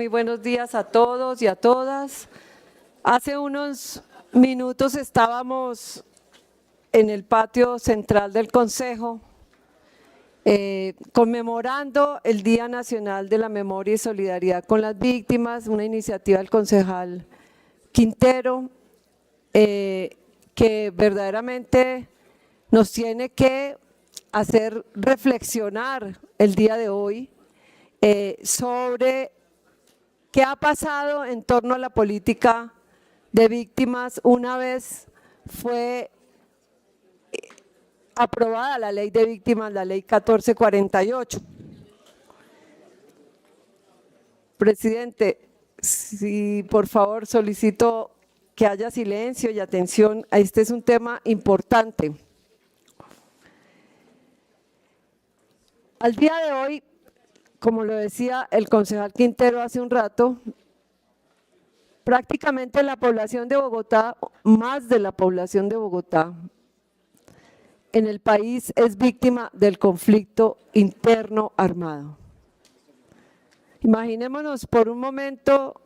muy buenos días a todos y a todas. Hace unos minutos estábamos en el patio central del Consejo conmemorando el Día Nacional de la Memoria y Solidaridad con las Víctimas, una iniciativa del concejal Quintero que verdaderamente nos tiene que hacer reflexionar el día de hoy sobre qué ha pasado en torno a la política de víctimas una vez fue aprobada la ley de víctimas, la ley 1448. Presidente, si por favor solicito que haya silencio y atención, este es un tema importante. Al día de hoy, como lo decía el concejal Quintero hace un rato, prácticamente la población de Bogotá, más de la población de Bogotá, en el país es víctima del conflicto interno armado. Imaginémonos por un momento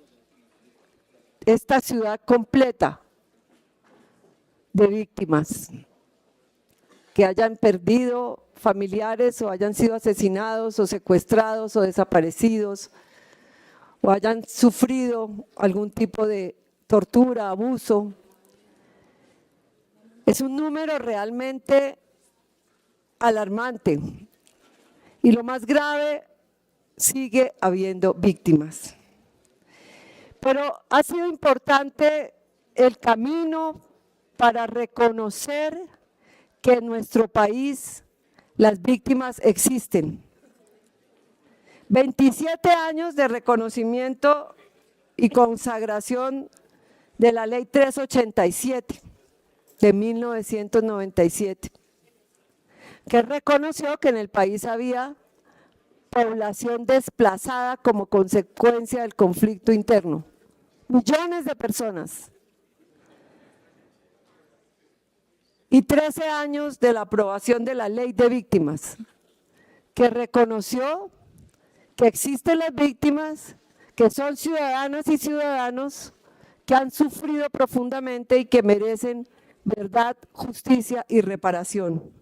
esta ciudad completa de víctimas que hayan perdido familiares o hayan sido asesinados o secuestrados o desaparecidos o hayan sufrido algún tipo de tortura, abuso. Es un número realmente alarmante y lo más grave, sigue habiendo víctimas. Pero ha sido importante el camino para reconocer que en nuestro país las víctimas existen. 27 años de reconocimiento y consagración de la ley 387 de 1997, que reconoció que en el país había población desplazada como consecuencia del conflicto interno. Millones de personas. Y 13 años de la aprobación de la ley de víctimas, que reconoció que existen las víctimas, que son ciudadanas y ciudadanos que han sufrido profundamente y que merecen verdad, justicia y reparación.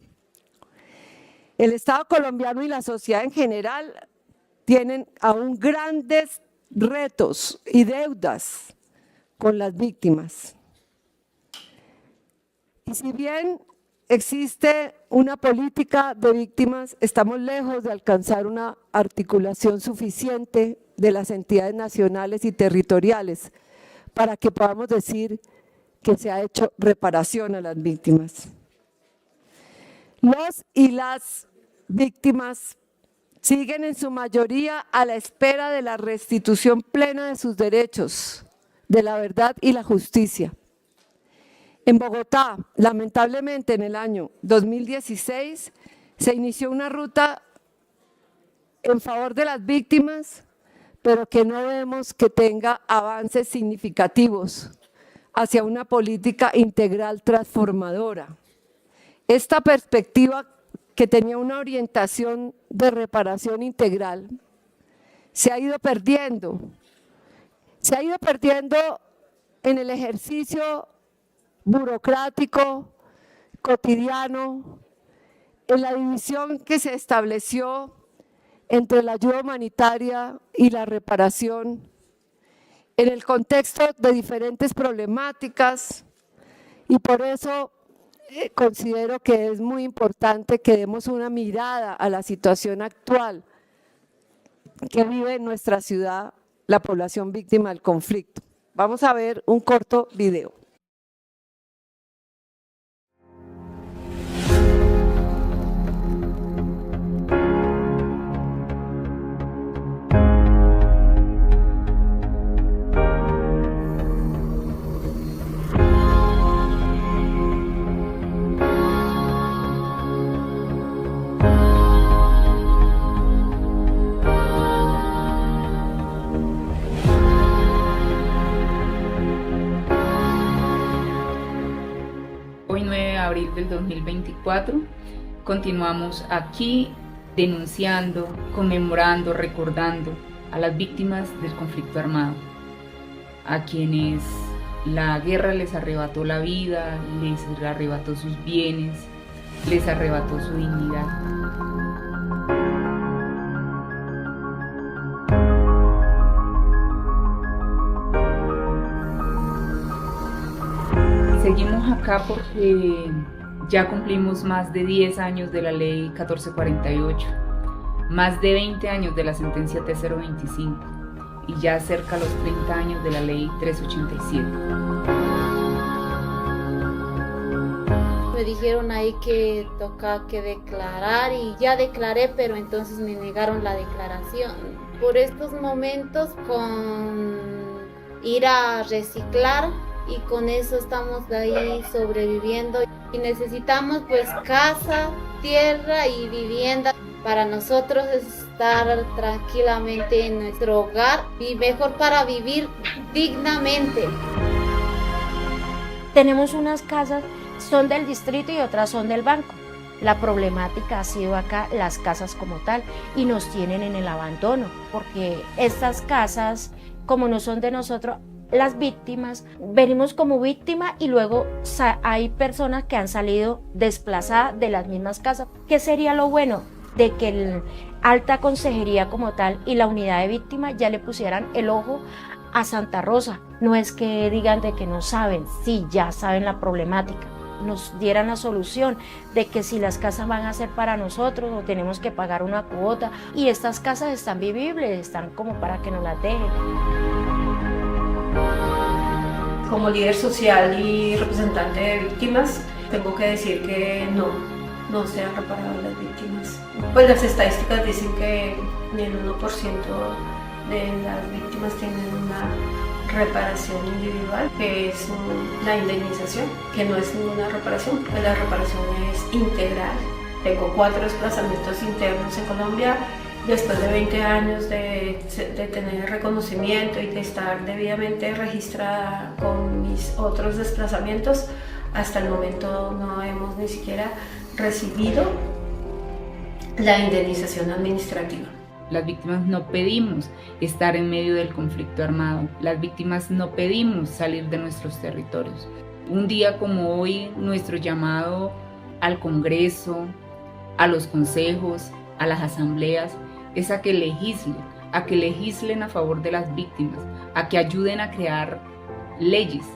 El Estado colombiano y la sociedad en general tienen aún grandes retos y deudas con las víctimas. Y si bien existe una política de víctimas, estamos lejos de alcanzar una articulación suficiente de las entidades nacionales y territoriales para que podamos decir que se ha hecho reparación a las víctimas. Los y las víctimas siguen en su mayoría a la espera de la restitución plena de sus derechos, de la verdad y la justicia. En Bogotá, lamentablemente en el año 2016, se inició una ruta en favor de las víctimas, pero que no vemos que tenga avances significativos hacia una política integral transformadora. Esta perspectiva que tenía una orientación de reparación integral se ha ido perdiendo. Se ha ido perdiendo en el ejercicio burocrático, cotidiano, en la división que se estableció entre la ayuda humanitaria y la reparación, en el contexto de diferentes problemáticas, y por eso considero que es muy importante que demos una mirada a la situación actual que vive en nuestra ciudad la población víctima del conflicto. Vamos a ver un corto video. Abril del 2024, continuamos aquí denunciando, conmemorando, recordando a las víctimas del conflicto armado, a quienes la guerra les arrebató la vida, les arrebató sus bienes, les arrebató su dignidad. Seguimos acá porque ya cumplimos más de 10 años de la ley 1448, más de 20 años de la sentencia T025 y ya cerca a los 30 años de la ley 387. Me dijeron ahí que toca que declarar y ya declaré, pero entonces me negaron la declaración. Por estos momentos con ir a reciclar y con eso estamos ahí sobreviviendo y necesitamos pues casa, tierra y vivienda para nosotros estar tranquilamente en nuestro hogar y mejor para vivir dignamente. Tenemos unas casas, son del distrito y otras son del banco. La problemática ha sido acá las casas como tal y nos tienen en el abandono porque estas casas como no son de nosotros, las víctimas, venimos como víctima y luego hay personas que han salido desplazadas de las mismas casas. ¿Qué sería lo bueno? De que el alta consejería como tal y la unidad de víctimas ya le pusieran el ojo a Santa Rosa. No es que digan de que no saben, sí, ya saben la problemática. Nos dieran la solución de que si las casas van a ser para nosotros o tenemos que pagar una cuota y estas casas están vivibles, están como para que nos las dejen. Como líder social y representante de víctimas, tengo que decir que no se han reparado las víctimas. Pues las estadísticas dicen que ni el 1% de las víctimas tienen una reparación individual, que es la indemnización, que no es ninguna reparación, porque la reparación es integral. Tengo 4 desplazamientos internos en Colombia. Después de 20 años de tener reconocimiento y de estar debidamente registrada con mis otros desplazamientos, hasta el momento no hemos ni siquiera recibido la indemnización administrativa. Las víctimas no pedimos estar en medio del conflicto armado, las víctimas no pedimos salir de nuestros territorios. Un día como hoy, nuestro llamado al Congreso, a los consejos, a las asambleas, es a que legislen a favor de las víctimas, a que ayuden a crear leyes,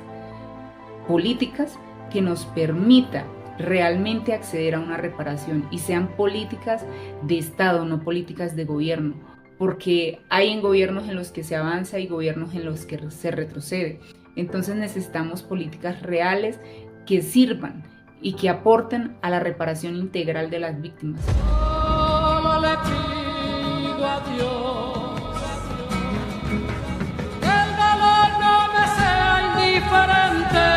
políticas que nos permitan realmente acceder a una reparación y sean políticas de Estado, no políticas de gobierno, porque hay en gobiernos en los que se avanza y gobiernos en los que se retrocede. Entonces necesitamos políticas reales que sirvan y que aporten a la reparación integral de las víctimas. A Dios, que el dolor no me sea indiferente,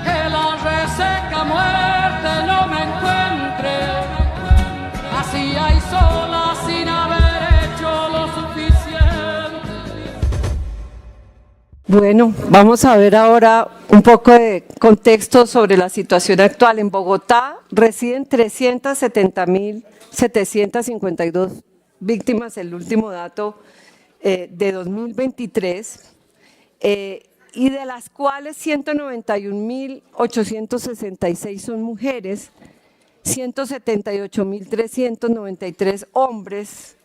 que la reseca muerte no me encuentre, así hay sola sin haber hecho lo suficiente. Bueno, vamos a ver ahora un poco de contexto sobre la situación actual. En Bogotá residen 370.752 víctimas, el último dato de 2023, y de las cuales 191.866 son mujeres, 178.393 hombres,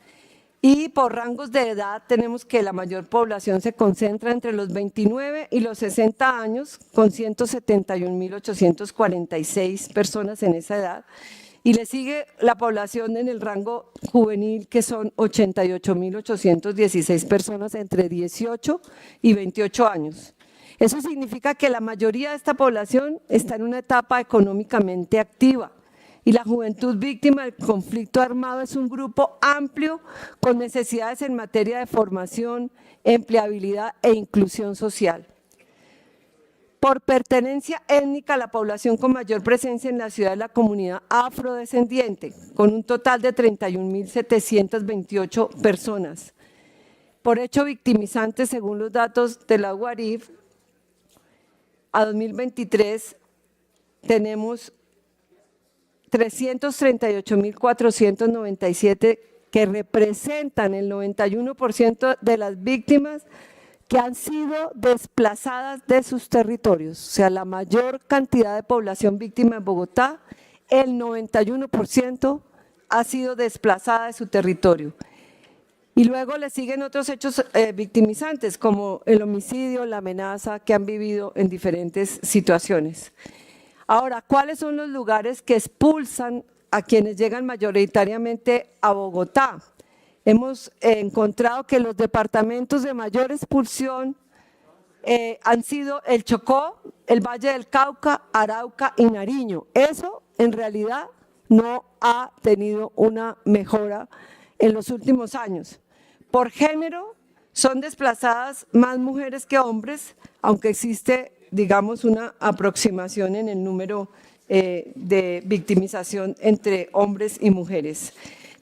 y por rangos de edad tenemos que la mayor población se concentra entre los 29 y los 60 años, con 171.846 personas en esa edad, y le sigue la población en el rango juvenil, que son 88.816 personas entre 18 y 28 años. Eso significa que la mayoría de esta población está en una etapa económicamente activa. Y la juventud víctima del conflicto armado es un grupo amplio con necesidades en materia de formación, empleabilidad e inclusión social. Por pertenencia étnica, la población con mayor presencia en la ciudad es la comunidad afrodescendiente, con un total de 31.728 personas. Por hecho victimizante, según los datos de la UARIF, a 2023 tenemos 338.497 que representan el 91% de las víctimas que han sido desplazadas de sus territorios. O sea, la mayor cantidad de población víctima en Bogotá, el 91% ha sido desplazada de su territorio. Y luego le siguen otros hechos victimizantes, como el homicidio, la amenaza que han vivido en diferentes situaciones. Ahora, ¿cuáles son los lugares que expulsan a quienes llegan mayoritariamente a Bogotá? Hemos encontrado que los departamentos de mayor expulsión han sido el Chocó, el Valle del Cauca, Arauca y Nariño. Eso en realidad no ha tenido una mejora en los últimos años. Por género son desplazadas más mujeres que hombres, aunque existe, digamos, una aproximación en el número de victimización entre hombres y mujeres.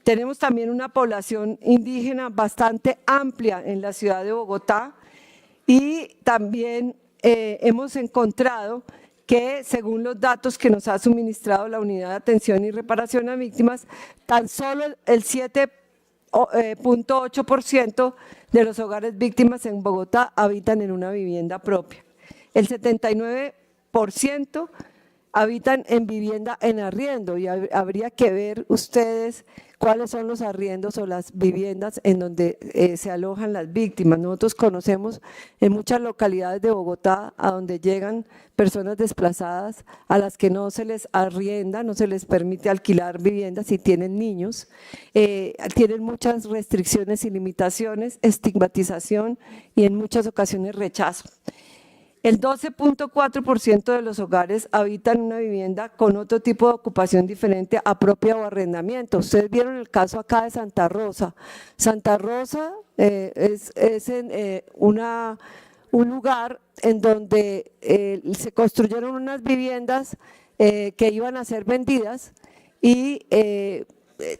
Tenemos también una población indígena bastante amplia en la ciudad de Bogotá y también hemos encontrado que, según los datos que nos ha suministrado la Unidad de Atención y Reparación a Víctimas, tan solo el 7,8% de los hogares víctimas en Bogotá habitan en una vivienda propia. El 79% habitan en vivienda en arriendo y habría que ver ustedes cuáles son los arriendos o las viviendas en donde se alojan las víctimas. Nosotros conocemos en muchas localidades de Bogotá a donde llegan personas desplazadas a las que no se les arrienda, no se les permite alquilar viviendas si tienen niños, tienen muchas restricciones y limitaciones, estigmatización y en muchas ocasiones rechazo. El 12,4% de los hogares habitan una vivienda con otro tipo de ocupación diferente a propia o arrendamiento. Ustedes vieron el caso acá de Santa Rosa. Santa Rosa es un lugar en donde se construyeron unas viviendas que iban a ser vendidas y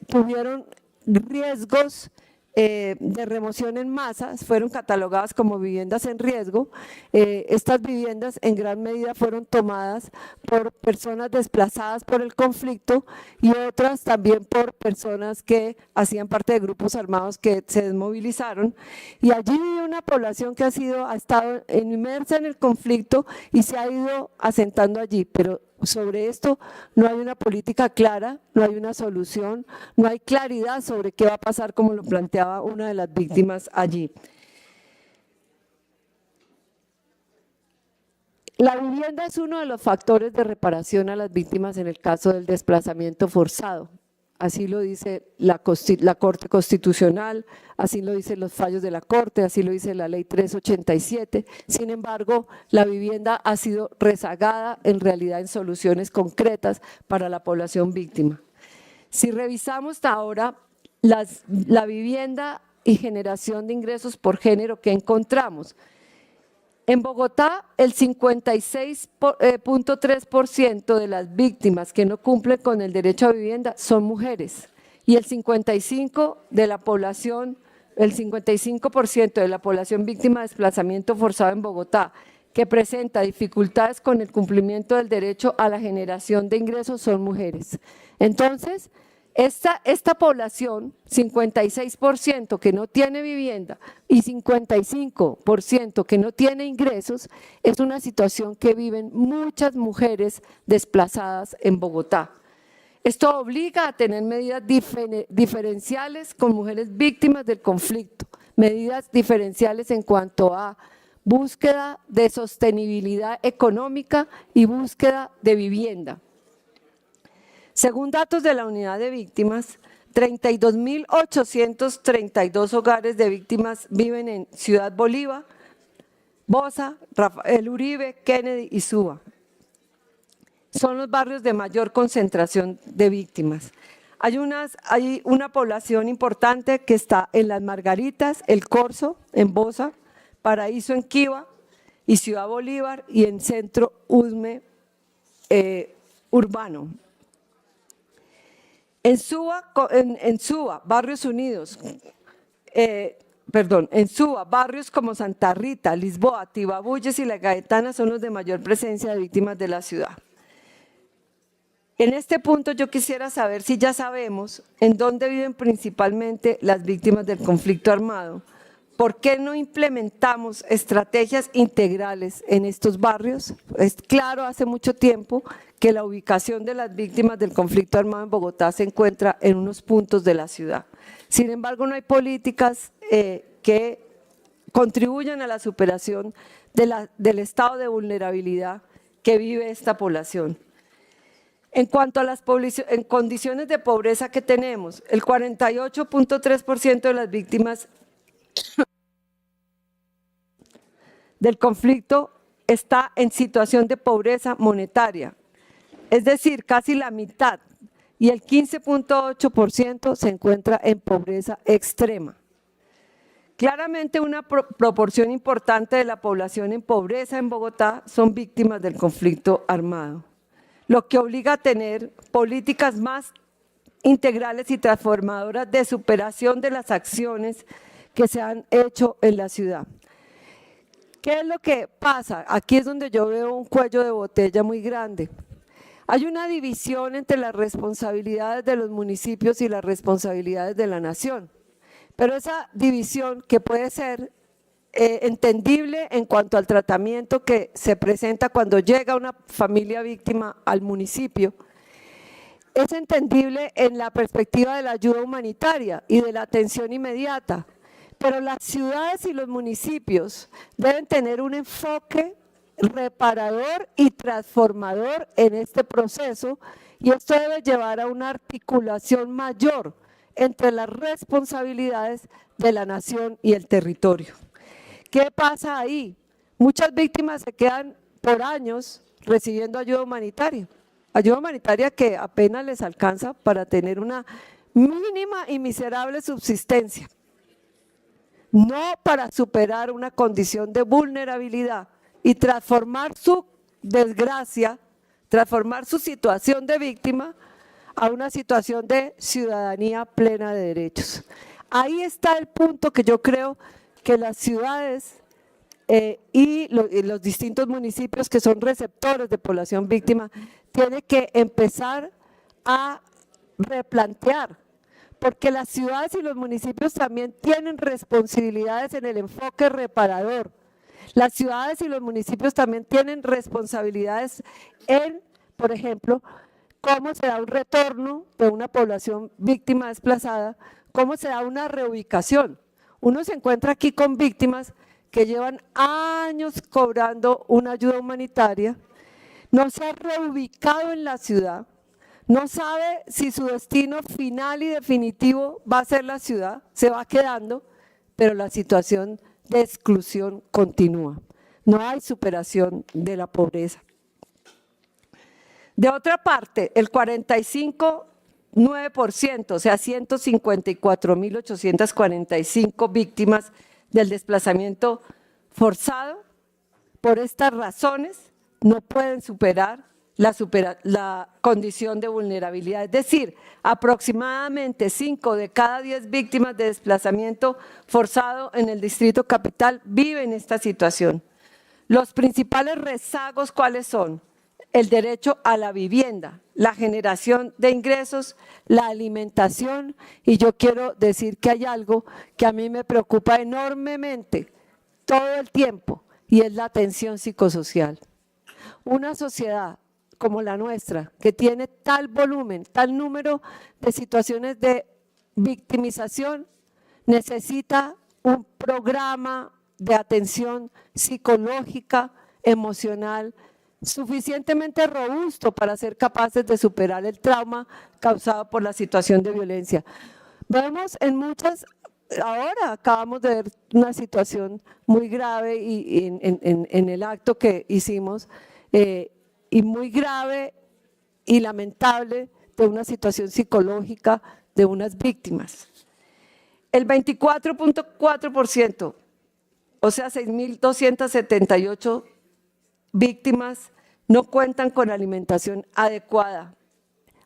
tuvieron riesgos de remoción en masa, fueron catalogadas como viviendas en riesgo. Estas viviendas en gran medida fueron tomadas por personas desplazadas por el conflicto y otras también por personas que hacían parte de grupos armados que se desmovilizaron, y allí vive una población que ha estado inmersa en el conflicto y se ha ido asentando allí, pero sobre esto no hay una política clara, no hay una solución, no hay claridad sobre qué va a pasar, como lo planteaba una de las víctimas allí. La vivienda es uno de los factores de reparación a las víctimas en el caso del desplazamiento forzado. Así lo dice la Corte Constitucional, así lo dicen los fallos de la Corte, así lo dice la Ley 387. Sin embargo, la vivienda ha sido rezagada en realidad en soluciones concretas para la población víctima. Si revisamos ahora la vivienda y generación de ingresos por género, ¿qué encontramos? En Bogotá, el 56,3% de las víctimas que no cumplen con el derecho a vivienda son mujeres y el 55% de la población víctima de desplazamiento forzado en Bogotá que presenta dificultades con el cumplimiento del derecho a la generación de ingresos son mujeres. Entonces, esta población, 56% que no tiene vivienda y 55% que no tiene ingresos, es una situación que viven muchas mujeres desplazadas en Bogotá. Esto obliga a tener medidas diferenciales con mujeres víctimas del conflicto, medidas diferenciales en cuanto a búsqueda de sostenibilidad económica y búsqueda de vivienda. Según datos de la Unidad de Víctimas, 32.832 hogares de víctimas viven en Ciudad Bolívar, Bosa, Rafael Uribe, Kennedy y Suba. Son los barrios de mayor concentración de víctimas. Hay una población importante que está en Las Margaritas, El Corzo, en Bosa, Paraíso en Quiva y Ciudad Bolívar y en Centro Usme urbano. En Suba, Barrios Unidos, en Suba, barrios como Santa Rita, Lisboa, Tibabuyes y La Gaetana son los de mayor presencia de víctimas de la ciudad. En este punto yo quisiera saber si ya sabemos en dónde viven principalmente las víctimas del conflicto armado. ¿Por qué no implementamos estrategias integrales en estos barrios? Es claro hace mucho tiempo que la ubicación de las víctimas del conflicto armado en Bogotá se encuentra en unos puntos de la ciudad. Sin embargo, no hay políticas que contribuyan a la superación del estado de vulnerabilidad que vive esta población. En cuanto a las condiciones de pobreza que tenemos, el 48.3% de las víctimas del conflicto está en situación de pobreza monetaria, es decir, casi la mitad, y el 15.8% se encuentra en pobreza extrema. Claramente una proporción importante de la población en pobreza en Bogotá son víctimas del conflicto armado, lo que obliga a tener políticas más integrales y transformadoras de superación de las acciones que se han hecho en la ciudad. ¿Qué es lo que pasa? Aquí es donde yo veo un cuello de botella muy grande. Hay una división entre las responsabilidades de los municipios y las responsabilidades de la nación, pero esa división que puede ser entendible en cuanto al tratamiento que se presenta cuando llega una familia víctima al municipio, es entendible en la perspectiva de la ayuda humanitaria y de la atención inmediata, pero las ciudades y los municipios deben tener un enfoque reparador y transformador en este proceso, y esto debe llevar a una articulación mayor entre las responsabilidades de la nación y el territorio. ¿Qué pasa ahí? Muchas víctimas se quedan por años recibiendo ayuda humanitaria que apenas les alcanza para tener una mínima y miserable subsistencia, no para superar una condición de vulnerabilidad y transformar su desgracia, transformar su situación de víctima a una situación de ciudadanía plena de derechos. Ahí está el punto que yo creo que las ciudades y los distintos municipios que son receptores de población víctima tienen que empezar a replantear, porque las ciudades y los municipios también tienen responsabilidades en el enfoque reparador. Las ciudades y los municipios también tienen responsabilidades en, por ejemplo, cómo se da un retorno de una población víctima desplazada, cómo se da una reubicación. Uno se encuentra aquí con víctimas que llevan años cobrando una ayuda humanitaria, no se ha reubicado en la ciudad, no sabe si su destino final y definitivo va a ser la ciudad, se va quedando, pero la situación de exclusión continúa. No hay superación de la pobreza. De otra parte, el 45,9%, o sea, 154.845 víctimas del desplazamiento forzado, por estas razones no pueden superar la condición de vulnerabilidad. Es decir, aproximadamente 5 de cada 10 víctimas de desplazamiento forzado en el Distrito Capital viven esta situación. Los principales rezagos, ¿cuáles son? El derecho a la vivienda, la generación de ingresos, la alimentación, y yo quiero decir que hay algo que a mí me preocupa enormemente todo el tiempo, y es la atención psicosocial. Una sociedad como la nuestra, que tiene tal volumen, tal número de situaciones de victimización, necesita un programa de atención psicológica, emocional, suficientemente robusto para ser capaces de superar el trauma causado por la situación de violencia. Vemos en muchas, ahora acabamos de ver una situación muy grave y en el acto que hicimos, y muy grave y lamentable de una situación psicológica de unas víctimas. El 24.4%, o sea, 6.278 víctimas no cuentan con alimentación adecuada.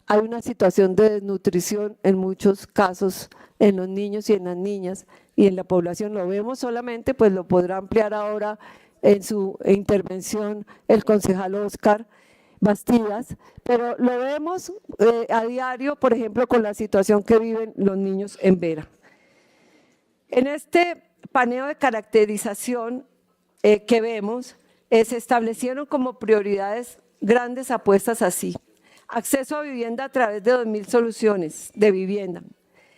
Hay una situación de desnutrición en muchos casos en los niños y en las niñas y en la población. Lo vemos solamente, pues lo podrá ampliar ahora en su intervención el concejal Oscar. Bastidas, pero lo vemos a diario, por ejemplo, con la situación que viven los niños en Vera. En este paneo de caracterización que vemos, se establecieron como prioridades grandes apuestas así: acceso a vivienda a través de 2.000 soluciones de vivienda,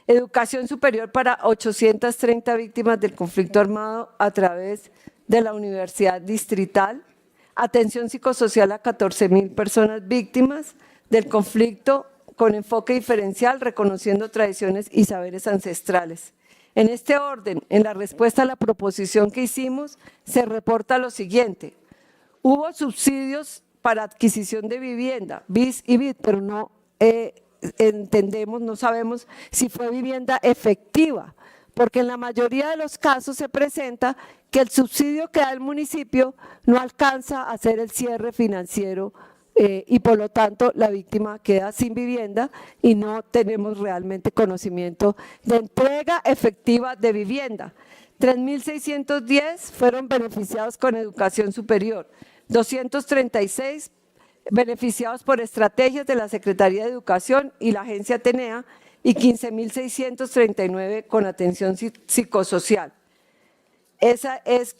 educación superior para 830 víctimas del conflicto armado a través de la Universidad Distrital, atención psicosocial a 14.000 personas víctimas del conflicto con enfoque diferencial, reconociendo tradiciones y saberes ancestrales. En este orden, en la respuesta a la proposición que hicimos, se reporta lo siguiente: hubo subsidios para adquisición de vivienda, BIS y BID, pero no entendemos, no sabemos si fue vivienda efectiva, porque en la mayoría de los casos se presenta que el subsidio que da el municipio no alcanza a hacer el cierre financiero y por lo tanto la víctima queda sin vivienda y no tenemos realmente conocimiento de entrega efectiva de vivienda. 3.610 fueron beneficiados con educación superior, 236 beneficiados por estrategias de la Secretaría de Educación y la Agencia Atenea y 15.639 con atención psicosocial. Esa es,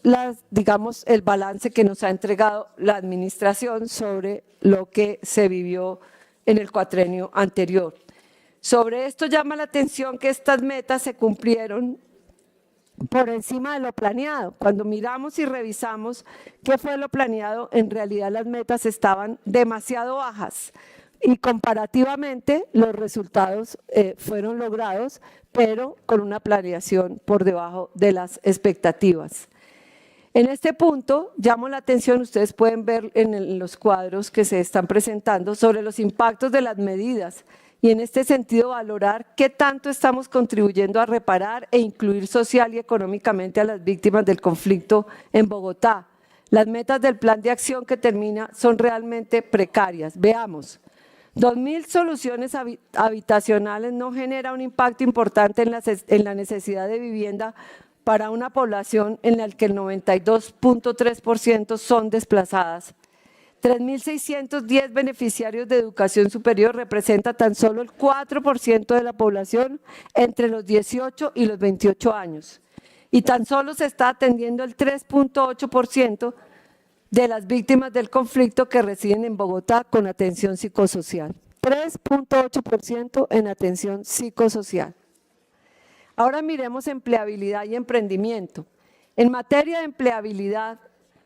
digamos, el balance que nos ha entregado la administración sobre lo que se vivió en el cuatrenio anterior. Sobre esto llama la atención que estas metas se cumplieron por encima de lo planeado. Cuando miramos y revisamos qué fue lo planeado, en realidad las metas estaban demasiado bajas y comparativamente los resultados fueron logrados, pero con una planeación por debajo de las expectativas. En este punto, llamo la atención, ustedes pueden ver en los cuadros que se están presentando, sobre los impactos de las medidas y en este sentido valorar qué tanto estamos contribuyendo a reparar e incluir social y económicamente a las víctimas del conflicto en Bogotá. Las metas del plan de acción que termina son realmente precarias. Veamos. 2.000 soluciones habitacionales no genera un impacto importante en la necesidad de vivienda para una población en la que el 92.3% son desplazadas. 3.610 beneficiarios de educación superior representa tan solo el 4% de la población entre los 18 y los 28 años. Y tan solo se está atendiendo el 3.8% de las víctimas del conflicto que residen en Bogotá con atención psicosocial. 3.8% en atención psicosocial. Ahora miremos empleabilidad y emprendimiento. En materia de empleabilidad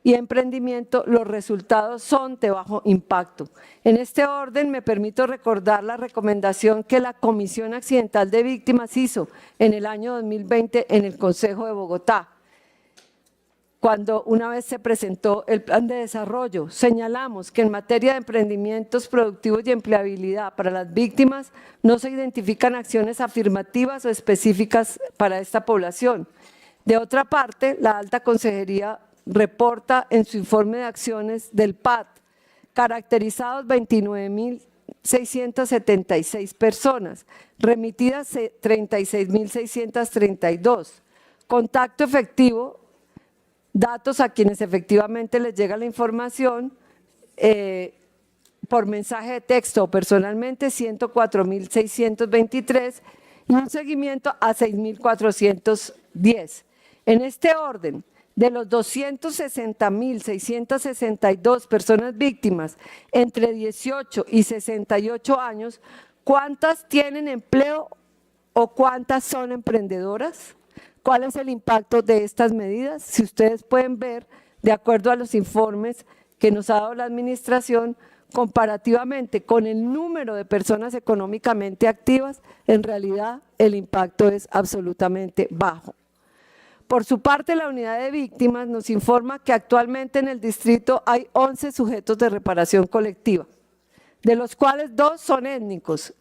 y emprendimiento, los resultados son de bajo impacto. En este orden me permito recordar la recomendación que la Comisión Accidental de Víctimas hizo en el año 2020 en el Consejo de Bogotá. Cuando una vez se presentó el plan de desarrollo, señalamos que en materia de emprendimientos productivos y empleabilidad para las víctimas no se identifican acciones afirmativas o específicas para esta población. De otra parte, la Alta Consejería reporta en su informe de acciones del PAT, caracterizados 29.676 personas, remitidas 36.632, contacto efectivo, datos a quienes efectivamente les llega la información por mensaje de texto o personalmente 104.623 y un seguimiento a 6.410. En este orden, de los 260.662 personas víctimas entre 18 y 68 años, ¿cuántas tienen empleo o cuántas son emprendedoras? ¿Cuál es el impacto de estas medidas? Si ustedes pueden ver, de acuerdo a los informes que nos ha dado la administración, comparativamente con el número de personas económicamente activas, en realidad el impacto es absolutamente bajo. Por su parte, la unidad de víctimas nos informa que actualmente en el distrito hay 11 sujetos de reparación colectiva, de los cuales 2 son étnicos,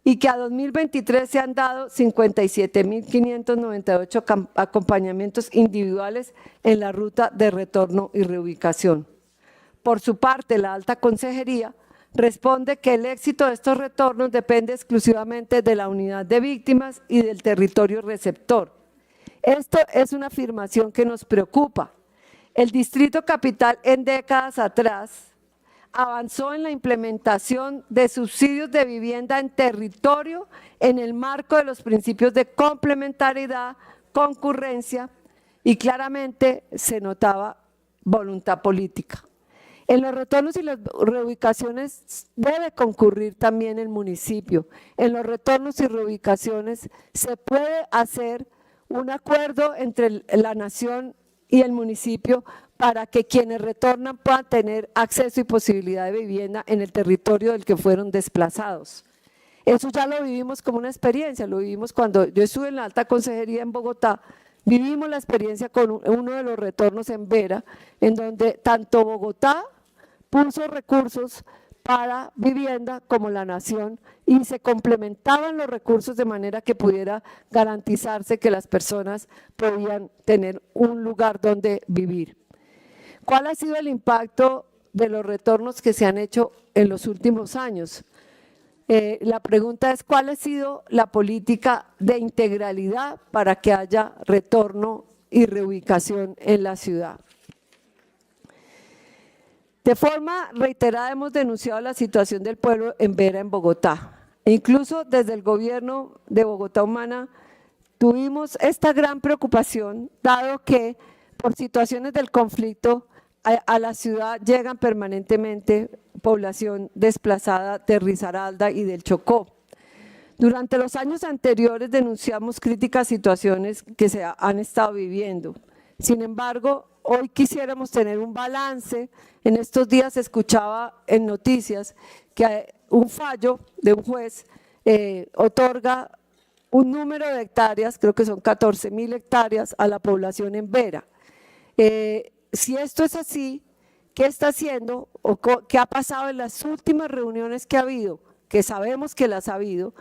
y que a 2023 se han dado 57.598 acompañamientos individuales en la ruta de retorno y reubicación. Por su parte, la Alta Consejería responde que el éxito de estos retornos depende exclusivamente de la unidad de víctimas y del territorio receptor. Esto es una afirmación que nos preocupa. El Distrito Capital en décadas atrás avanzó en la implementación de subsidios de vivienda en territorio en el marco de los principios de complementariedad, concurrencia y claramente se notaba voluntad política. En los retornos y las reubicaciones debe concurrir también el municipio. En los retornos y reubicaciones se puede hacer un acuerdo entre la nación y el municipio para que quienes retornan puedan tener acceso y posibilidad de vivienda en el territorio del que fueron desplazados. Eso ya lo vivimos como una experiencia, lo vivimos cuando yo estuve en la alta consejería en Bogotá, vivimos la experiencia con uno de los retornos en Vera, en donde tanto Bogotá puso recursos para vivienda como la nación y se complementaban los recursos de manera que pudiera garantizarse que las personas podían tener un lugar donde vivir. ¿Cuál ha sido el impacto de los retornos que se han hecho en los últimos años? La pregunta es ¿cuál ha sido la política de integralidad para que haya retorno y reubicación en la ciudad? De forma reiterada hemos denunciado la situación del pueblo en Vera, en Bogotá. E incluso desde el gobierno de Bogotá Humana tuvimos esta gran preocupación, dado que por situaciones del conflicto a la ciudad llegan permanentemente población desplazada de Risaralda y del Chocó. Durante los años anteriores denunciamos críticas situaciones que se han estado viviendo. Sin embargo, hoy quisiéramos tener un balance. En estos días escuchaba en noticias que un fallo de un juez otorga un número de hectáreas, creo que son 14.000 hectáreas a la población en Vera. Si esto es así, ¿qué está haciendo o qué ha pasado en las últimas reuniones que ha habido, que sabemos que las ha habido,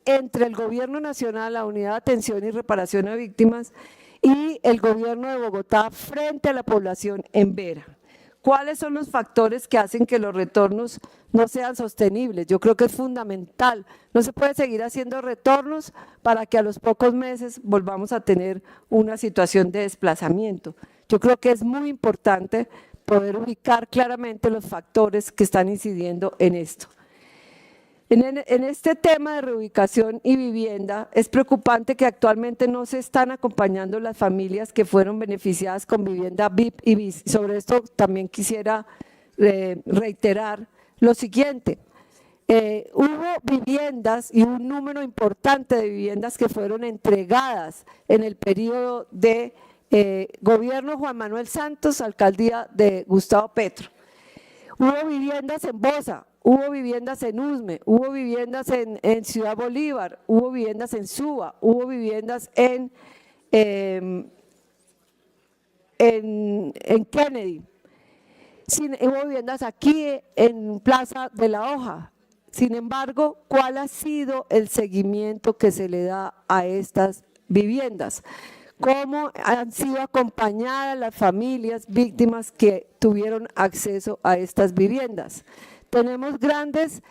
entre el Gobierno Nacional, la Unidad de Atención y Reparación a Víctimas y el Gobierno de Bogotá frente a la población en Vera? ¿Cuáles son los factores que hacen que los retornos no sean sostenibles? Yo creo que es fundamental. No se puede seguir haciendo retornos para que a los pocos meses volvamos a tener una situación de desplazamiento. Yo creo que es muy importante poder ubicar claramente los factores que están incidiendo en esto. En este tema de reubicación y vivienda, es preocupante que actualmente no se están acompañando las familias que fueron beneficiadas con vivienda VIP y BIS. Sobre esto también quisiera reiterar lo siguiente. Hubo viviendas y un número importante de viviendas que fueron entregadas en el periodo de gobierno Juan Manuel Santos, alcaldía de Gustavo Petro. Hubo viviendas en Bosa, hubo viviendas en Usme, hubo viviendas en Ciudad Bolívar, hubo viviendas en Suba, hubo viviendas en Kennedy, hubo viviendas aquí en Plaza de la Hoja. Sin embargo, ¿cuál ha sido el seguimiento que se le da a estas viviendas? ¿Cómo han sido acompañadas las familias víctimas que tuvieron acceso a estas viviendas? Tenemos grandes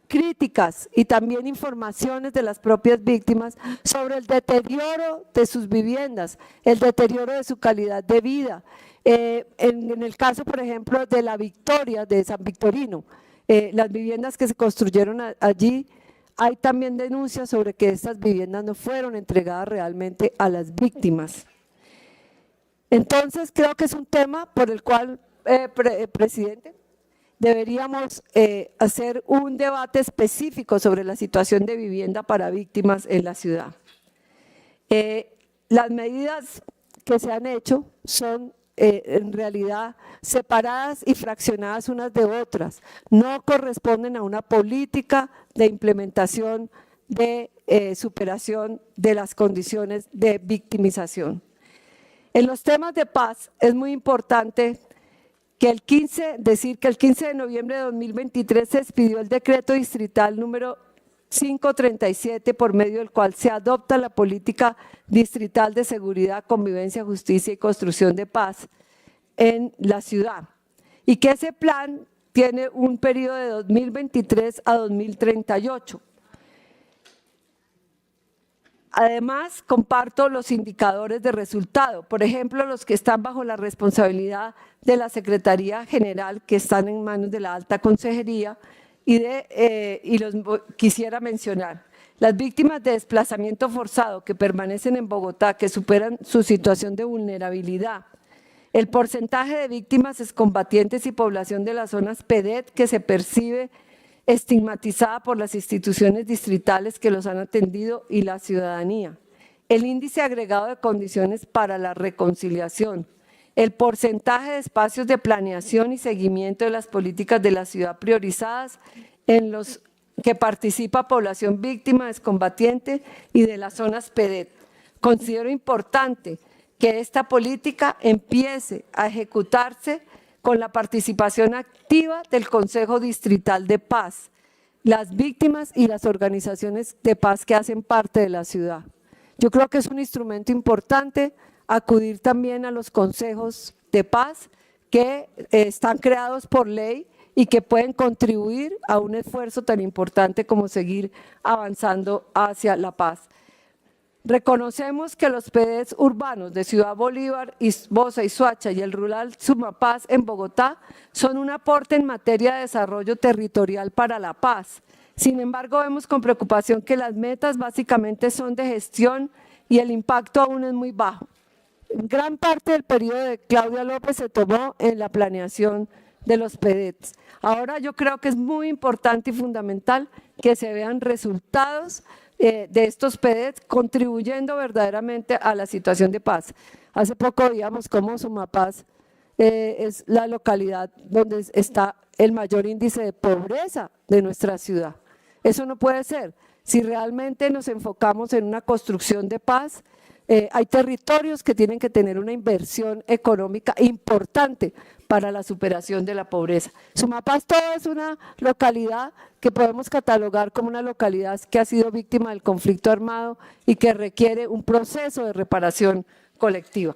críticas y también informaciones de las propias víctimas sobre el deterioro de sus viviendas, el deterioro de su calidad de vida. En el caso, por ejemplo, de La Victoria, de San Victorino, las viviendas que se construyeron allí, hay también denuncias sobre que estas viviendas no fueron entregadas realmente a las víctimas. Entonces, creo que es un tema por el cual, presidente, deberíamos hacer un debate específico sobre la situación de vivienda para víctimas en la ciudad. Las medidas que se han hecho son en realidad separadas y fraccionadas unas de otras, no corresponden a una política de implementación de superación de las condiciones de victimización. En los temas de paz es muy importante que decir que el 15 de noviembre de 2023 se expidió el decreto distrital número 537, por medio del cual se adopta la política distrital de seguridad, convivencia, justicia y construcción de paz en la ciudad. Y que ese plan tiene un periodo de 2023 a 2038. Además, comparto los indicadores de resultado, por ejemplo, los que están bajo la responsabilidad de la Secretaría General, que están en manos de la Alta Consejería, y los quisiera mencionar. Las víctimas de desplazamiento forzado que permanecen en Bogotá, que superan su situación de vulnerabilidad, el porcentaje de víctimas excombatientes y población de las zonas PEDET que se percibe estigmatizada por las instituciones distritales que los han atendido y la ciudadanía, el índice agregado de condiciones para la reconciliación, el porcentaje de espacios de planeación y seguimiento de las políticas de la ciudad priorizadas en los que participa población víctima, excombatiente y de las zonas PEDET. Considero importante que esta política empiece a ejecutarse con la participación activa del Consejo Distrital de Paz, las víctimas y las organizaciones de paz que hacen parte de la ciudad. Yo creo que es un instrumento importante acudir también a los consejos de paz que están creados por ley y que pueden contribuir a un esfuerzo tan importante como seguir avanzando hacia la paz. Reconocemos que los PEDET urbanos de Ciudad Bolívar, Bosa y Soacha y el rural Sumapaz en Bogotá son un aporte en materia de desarrollo territorial para la paz. Sin embargo, vemos con preocupación que las metas básicamente son de gestión y el impacto aún es muy bajo. Gran parte del periodo de Claudia López se tomó en la planeación de los PEDET. Ahora yo creo que es muy importante y fundamental que se vean resultados de estos PEDET contribuyendo verdaderamente a la situación de paz. Hace poco veíamos cómo Sumapaz es la localidad donde está el mayor índice de pobreza de nuestra ciudad. Eso no puede ser. Si realmente nos enfocamos en una construcción de paz, hay territorios que tienen que tener una inversión económica importante para la superación de la pobreza. Sumapaz todo es una localidad que podemos catalogar como una localidad que ha sido víctima del conflicto armado y que requiere un proceso de reparación colectiva.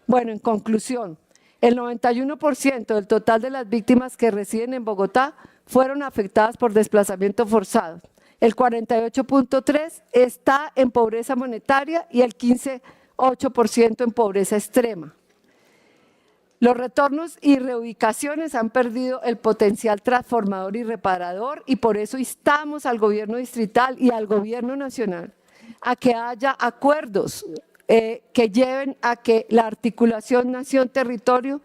Bueno, en conclusión, el 91% del total de las víctimas que residen en Bogotá fueron afectadas por desplazamiento forzado. El 48.3% está en pobreza monetaria y el 15.8% en pobreza extrema. Los retornos y reubicaciones han perdido el potencial transformador y reparador y por eso instamos al gobierno distrital y al gobierno nacional a que haya acuerdos que lleven a que la articulación nación-territorio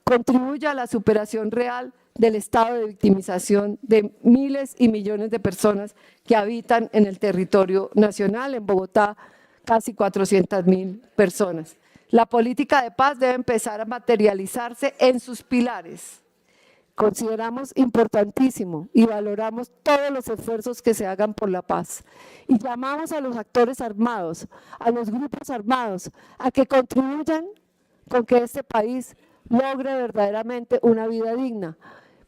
contribuya a la superación real del estado de victimización de miles y millones de personas que habitan en el territorio nacional, en Bogotá casi 400.000 personas. La política de paz debe empezar a materializarse en sus pilares. Consideramos importantísimo y valoramos todos los esfuerzos que se hagan por la paz. Y llamamos a los actores armados, a los grupos armados, a que contribuyan con que este país logre verdaderamente una vida digna,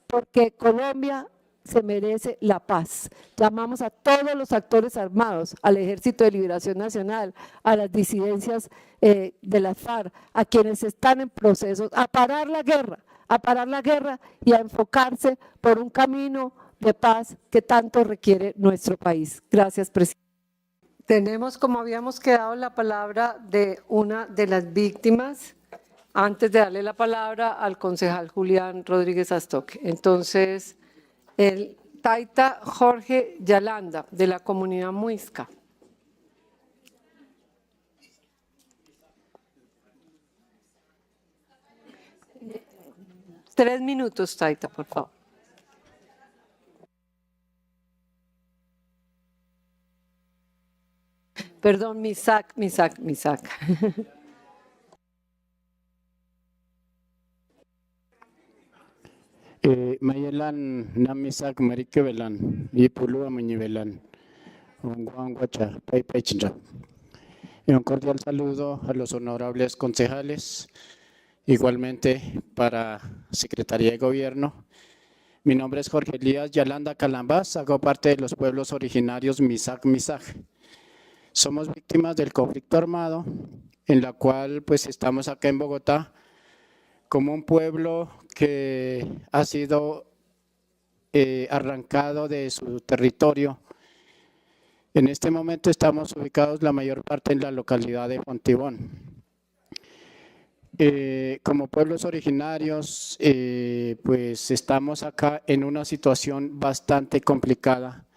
porque Colombia se merece la paz. Llamamos a todos los actores armados, al Ejército de Liberación Nacional, a las disidencias de las FARC, a quienes están en procesos, a parar la guerra y a enfocarse por un camino de paz que tanto requiere nuestro país. Gracias, presidente. Tenemos, como habíamos quedado, la palabra de una de las víctimas, antes de darle la palabra al concejal Julián Rodríguez Astoque. Entonces, el Taita Jorge Yalanda, de la comunidad muisca. Tres minutos, Taita, por favor. Perdón, Misak. Mayelan namisak marike velan y pulua velan guanguacha paychinra. Un cordial saludo a los honorables concejales, igualmente para Secretaría de Gobierno. Mi nombre es Jorge Elías Yalanda Calambás, hago parte de los pueblos originarios Misak. Somos víctimas del conflicto armado, en la cual pues estamos acá en Bogotá, como un pueblo que ha sido arrancado de su territorio En este momento estamos ubicados la mayor parte en la localidad de Fontibón. Como pueblos originarios, pues estamos acá en una situación bastante complicada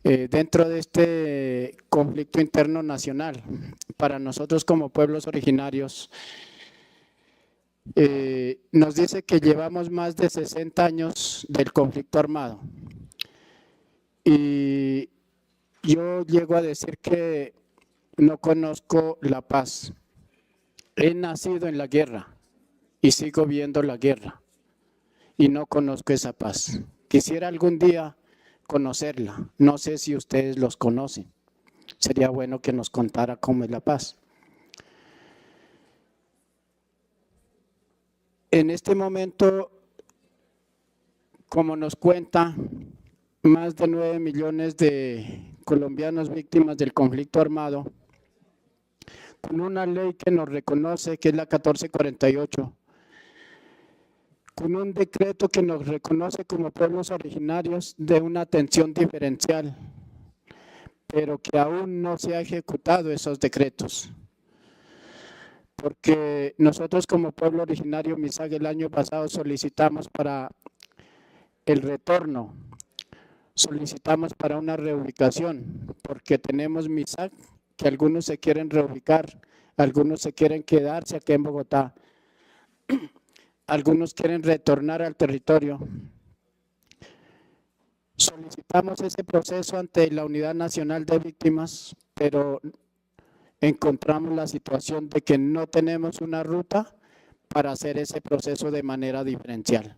dentro de este conflicto interno nacional. Para nosotros como pueblos originarios, nos dice que llevamos más de 60 años del conflicto armado. Y yo llego a decir que no conozco la paz. He nacido en la guerra y sigo viendo la guerra y no conozco esa paz. Quisiera algún día conocerla. No sé si ustedes los conocen. Sería bueno que nos contara cómo es la paz. En este momento, como nos cuenta, más de 9 millones de colombianos víctimas del conflicto armado, con una ley que nos reconoce, que es la 1448, con un decreto que nos reconoce como pueblos originarios de una atención diferencial, pero que aún no se ha ejecutado esos decretos. Porque nosotros como pueblo originario MISAG el año pasado solicitamos para el retorno, solicitamos para una reubicación, porque tenemos MISAG que algunos se quieren reubicar, algunos se quieren quedarse aquí en Bogotá, algunos quieren retornar al territorio. Solicitamos ese proceso ante la Unidad Nacional de Víctimas, pero encontramos la situación de que no tenemos una ruta para hacer ese proceso de manera diferencial.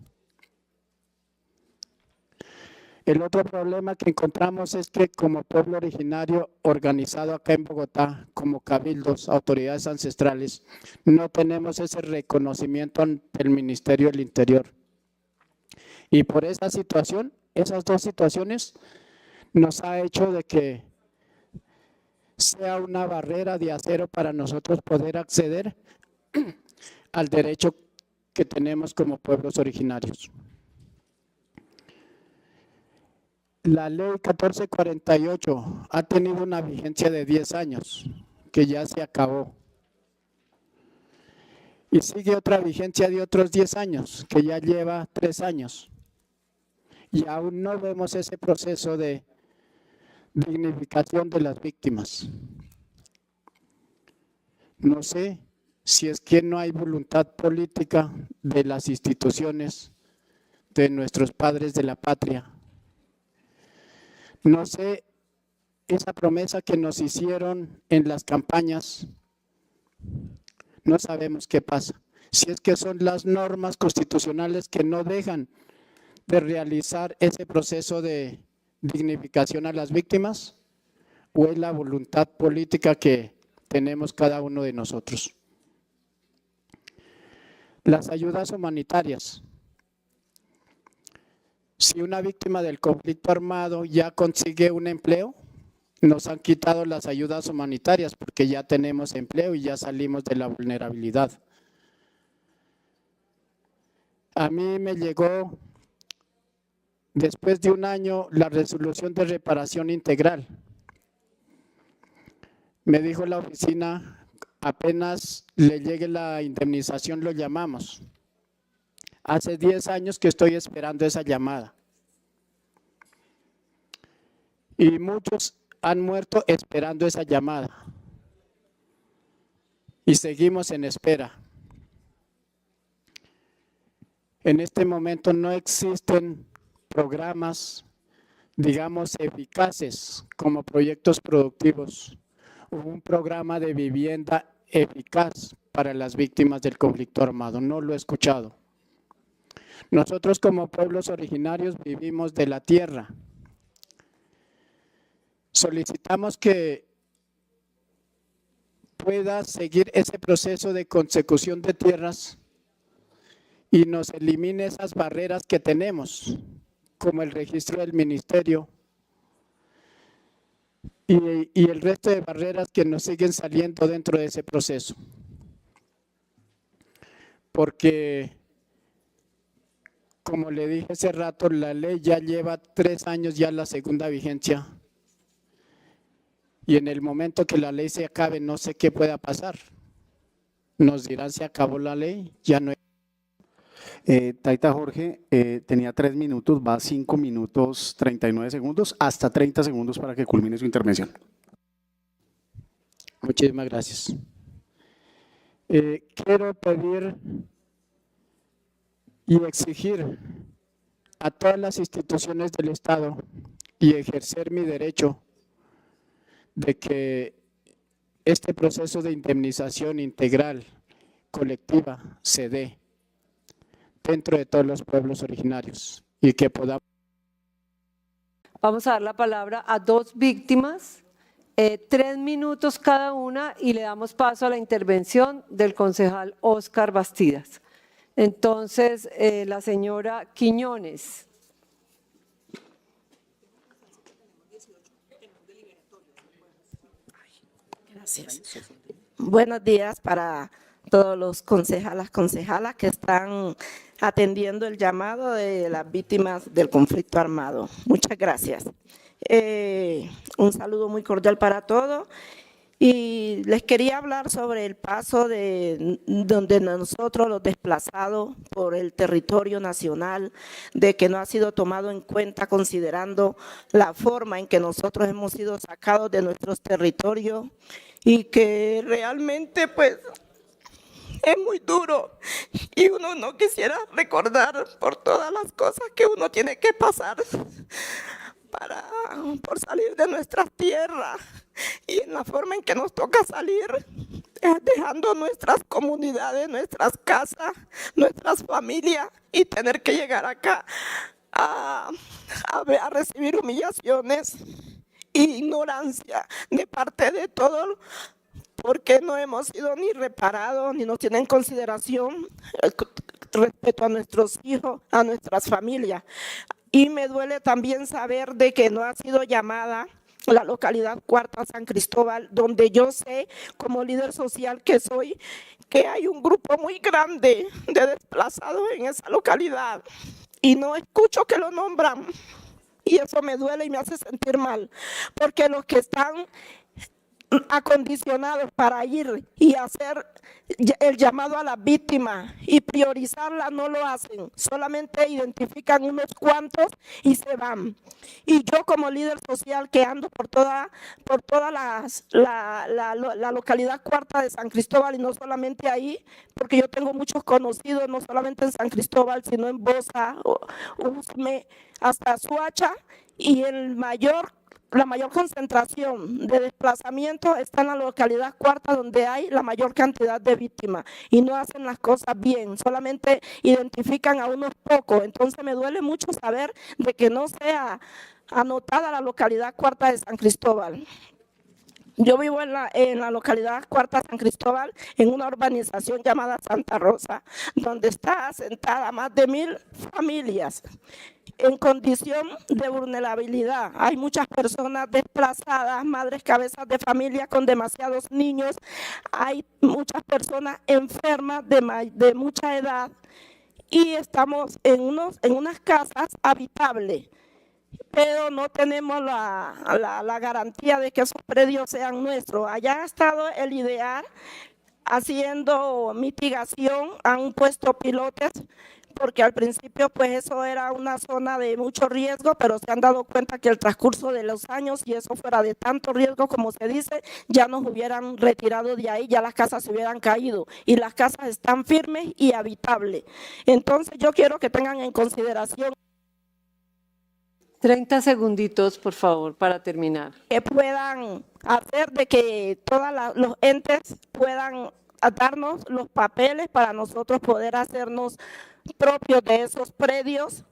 El otro problema que encontramos es que como pueblo originario organizado acá en Bogotá, como cabildos, autoridades ancestrales, no tenemos ese reconocimiento ante el Ministerio del Interior. Y por esa situación, esas dos situaciones, nos ha hecho de que sea una barrera de acero para nosotros poder acceder al derecho que tenemos como pueblos originarios. La ley 1448 ha tenido una vigencia de 10 años, que ya se acabó. Y sigue otra vigencia de otros 10 años, que ya lleva 3 años. Y aún no vemos ese proceso de dignificación de las víctimas. No sé si es que no hay voluntad política de las instituciones, de nuestros padres de la patria. No sé, esa promesa que nos hicieron en las campañas, no sabemos qué pasa. Si es que son las normas constitucionales que no dejan de realizar ese proceso de dignificación a las víctimas, o es la voluntad política que tenemos cada uno de nosotros. Las ayudas humanitarias. Si una víctima del conflicto armado ya consigue un empleo, nos han quitado las ayudas humanitarias porque ya tenemos empleo y ya salimos de la vulnerabilidad. A mí me llegó, después de un año, la resolución de reparación integral. Me dijo la oficina, apenas le llegue la indemnización lo llamamos. Hace 10 años que estoy esperando esa llamada. Y muchos han muerto esperando esa llamada. Y seguimos en espera. En este momento no existen programas, digamos, eficaces como proyectos productivos. Un programa de vivienda eficaz para las víctimas del conflicto armado. No lo he escuchado. Nosotros como pueblos originarios vivimos de la tierra. Solicitamos que pueda seguir ese proceso de consecución de tierras y nos elimine esas barreras que tenemos, como el registro del ministerio y el resto de barreras que nos siguen saliendo dentro de ese proceso. Porque, como le dije hace rato, la ley ya lleva 3 años ya la segunda vigencia Y en el momento que la ley se acabe, no sé qué pueda pasar. Nos dirán, se acabó la ley, ya no hay. Taita Jorge tenía 3 minutos, va a 5 minutos 39 segundos, hasta 30 segundos para que culmine su intervención. Muchísimas gracias. Quiero pedir y exigir a todas las instituciones del Estado y ejercer mi derecho de que este proceso de indemnización integral colectiva se dé dentro de todos los pueblos originarios y que podamos. Vamos a dar la palabra a 2 víctimas, 3 minutos cada una, y le damos paso a la intervención del concejal Óscar Bastidas. Entonces, la señora Quiñones. Gracias. Buenos días para todos los concejalas que están atendiendo el llamado de las víctimas del conflicto armado. Muchas gracias. Un saludo muy cordial para todos. Y les quería hablar sobre el paso de donde nosotros los desplazados por el territorio nacional, de que no ha sido tomado en cuenta considerando la forma en que nosotros hemos sido sacados de nuestros territorios y que realmente pues es muy duro y uno no quisiera recordar por todas las cosas que uno tiene que pasar por salir de nuestras tierras y en la forma en que nos toca salir, dejando nuestras comunidades, nuestras casas, nuestras familias y tener que llegar acá a recibir humillaciones e ignorancia de parte de todos, porque no hemos sido ni reparados ni nos tienen en consideración respecto a nuestros hijos, a nuestras familias. Y me duele también saber de que no ha sido llamada la localidad Cuarta San Cristóbal, donde yo sé, como líder social que soy, que hay un grupo muy grande de desplazados en esa localidad. Y no escucho que lo nombran. Y eso me duele y me hace sentir mal, porque los que están acondicionados para ir y hacer el llamado a las víctimas y priorizarla no lo hacen, solamente identifican unos cuantos y se van. Y yo como líder social que ando por toda la localidad Cuarta de San Cristóbal, y no solamente ahí, porque yo tengo muchos conocidos, no solamente en San Cristóbal, sino en Bosa, Usme, hasta Suacha, y la mayor concentración de desplazamiento está en la localidad Cuarta, donde hay la mayor cantidad de víctimas y no hacen las cosas bien, solamente identifican a unos pocos. Entonces me duele mucho saber de que no sea anotada la localidad Cuarta de San Cristóbal. Yo vivo en la localidad Cuarta San Cristóbal, en una urbanización llamada Santa Rosa, donde está asentada más de 1000 familias en condición de vulnerabilidad. Hay muchas personas desplazadas, madres cabezas de familia con demasiados niños, hay muchas personas enfermas de mucha edad y estamos en unas casas habitables, pero no tenemos la garantía de que esos predios sean nuestros. Allá ha estado el IDEAR haciendo mitigación, han puesto pilotes, porque al principio pues eso era una zona de mucho riesgo, pero se han dado cuenta que el transcurso de los años, y eso fuera de tanto riesgo como se dice, ya nos hubieran retirado de ahí, ya las casas se hubieran caído y las casas están firmes y habitables. Entonces yo quiero que tengan en consideración 30 segunditos, por favor, para terminar. Que puedan hacer de que todos los entes puedan darnos los papeles para nosotros poder hacernos propios de esos predios.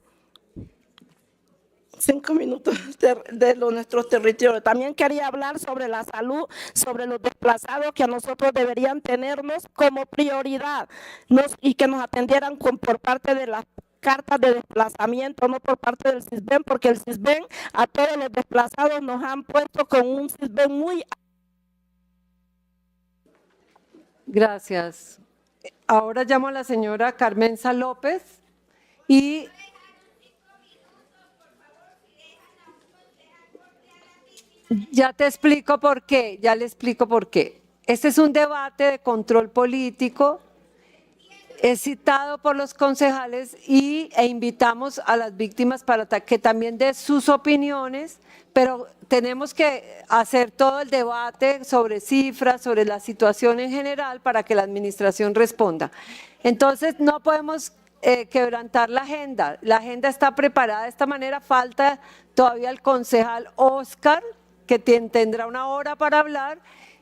5 minutos de nuestros territorios. También quería hablar sobre la salud, sobre los desplazados que a nosotros deberían tenernos como prioridad y que nos atendieran por parte de las cartas de desplazamiento, no por parte del CISBEN, porque el CISBEN a todos los desplazados nos han puesto con un CISBEN muy... Gracias. Ahora llamo a la señora Carmenza López y... Ya te explico por qué, ya le explico por qué. Este es un debate de control político, es citado por los concejales e invitamos a las víctimas para que también den sus opiniones, pero tenemos que hacer todo el debate sobre cifras, sobre la situación en general para que la administración responda. Entonces no podemos quebrantar la agenda está preparada de esta manera, falta todavía el concejal Oscar, que tendrá una hora para hablar,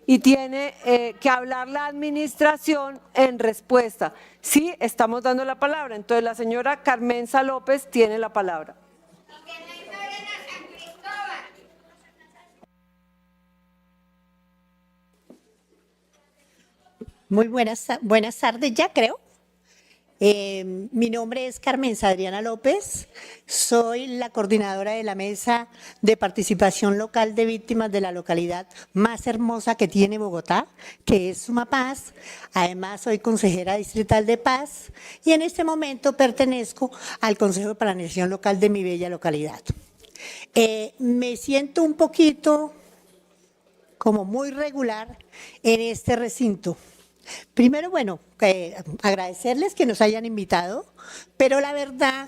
y tiene que hablar la administración en respuesta. Sí, estamos dando la palabra. Entonces la señora Carmenza López tiene la palabra. Muy buenas tardes, ya creo. Mi nombre es Carmenza Adriana López, soy la coordinadora de la Mesa de Participación Local de Víctimas de la localidad más hermosa que tiene Bogotá, que es Sumapaz. Además, soy consejera distrital de Paz y en este momento pertenezco al Consejo de Planeación Local de mi bella localidad. Me siento un poquito como muy regular en este recinto. Primero, bueno, agradecerles que nos hayan invitado, pero la verdad,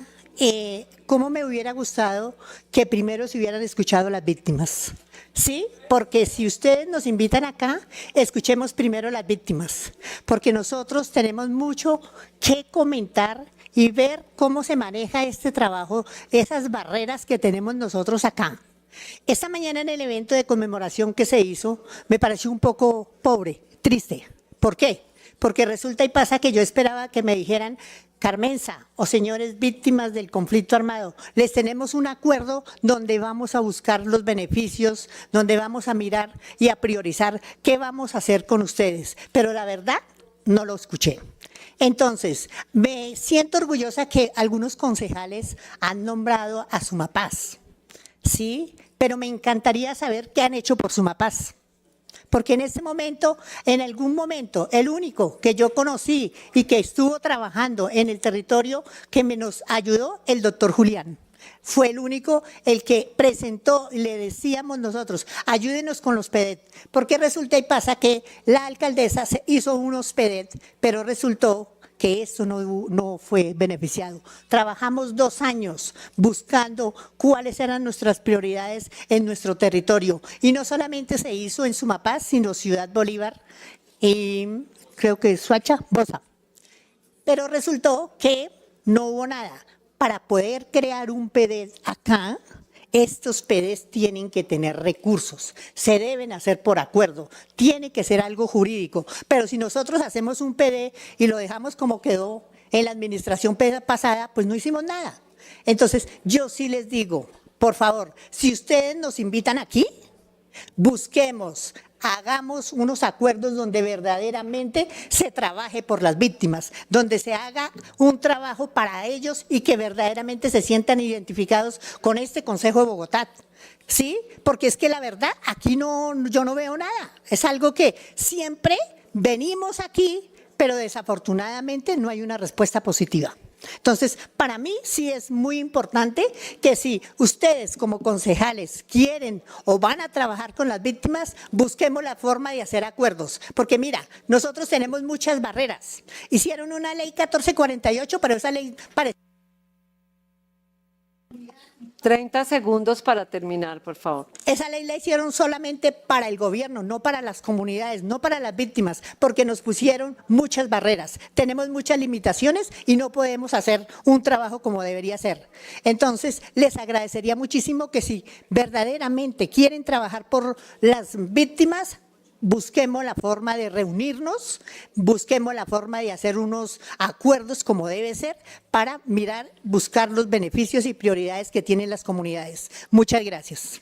cómo me hubiera gustado que primero se hubieran escuchado las víctimas, ¿sí? Porque si ustedes nos invitan acá, escuchemos primero las víctimas, porque nosotros tenemos mucho que comentar y ver cómo se maneja este trabajo, esas barreras que tenemos nosotros acá. Esta mañana en el evento de conmemoración que se hizo, me pareció un poco pobre, triste. ¿Por qué? Porque resulta y pasa que yo esperaba que me dijeran, Carmenza o señores víctimas del conflicto armado, les tenemos un acuerdo donde vamos a buscar los beneficios, donde vamos a mirar y a priorizar qué vamos a hacer con ustedes. Pero la verdad, no lo escuché. Entonces, me siento orgullosa que algunos concejales han nombrado a Sumapaz, ¿sí? Pero me encantaría saber qué han hecho por Sumapaz. Porque en este momento, en algún momento, el único que yo conocí y que estuvo trabajando en el territorio que me nos ayudó, el doctor Julián. Fue el único el que presentó, le decíamos nosotros, ayúdenos con los PEDET. Porque resulta y pasa que la alcaldesa se hizo unos PEDET, pero resultó que esto no fue beneficiado. Trabajamos 2 años buscando cuáles eran nuestras prioridades en nuestro territorio. Y no solamente se hizo en Sumapaz, sino Ciudad Bolívar y creo que Soacha, Bosa. Pero resultó que no hubo nada. Para poder crear un PEDET acá, estos PEDES tienen que tener recursos, se deben hacer por acuerdo, tiene que ser algo jurídico, pero si nosotros hacemos un PD y lo dejamos como quedó en la administración pasada, pues no hicimos nada. Entonces, yo sí les digo, por favor, si ustedes nos invitan aquí, busquemos, hagamos unos acuerdos donde verdaderamente se trabaje por las víctimas, donde se haga un trabajo para ellos y que verdaderamente se sientan identificados con este Consejo de Bogotá. ¿Sí? Porque es que la verdad, aquí yo no veo nada. Es algo que siempre venimos aquí, pero desafortunadamente no hay una respuesta positiva. Entonces, para mí sí es muy importante que si ustedes como concejales quieren o van a trabajar con las víctimas, busquemos la forma de hacer acuerdos. Porque mira, nosotros tenemos muchas barreras. Hicieron una ley 1448, pero esa ley parece... 30 segundos para terminar, por favor. Esa ley la hicieron solamente para el gobierno, no para las comunidades, no para las víctimas, porque nos pusieron muchas barreras. Tenemos muchas limitaciones y no podemos hacer un trabajo como debería ser. Entonces, les agradecería muchísimo que si verdaderamente quieren trabajar por las víctimas, busquemos la forma de reunirnos, busquemos la forma de hacer unos acuerdos como debe ser para buscar los beneficios y prioridades que tienen las comunidades. Muchas gracias.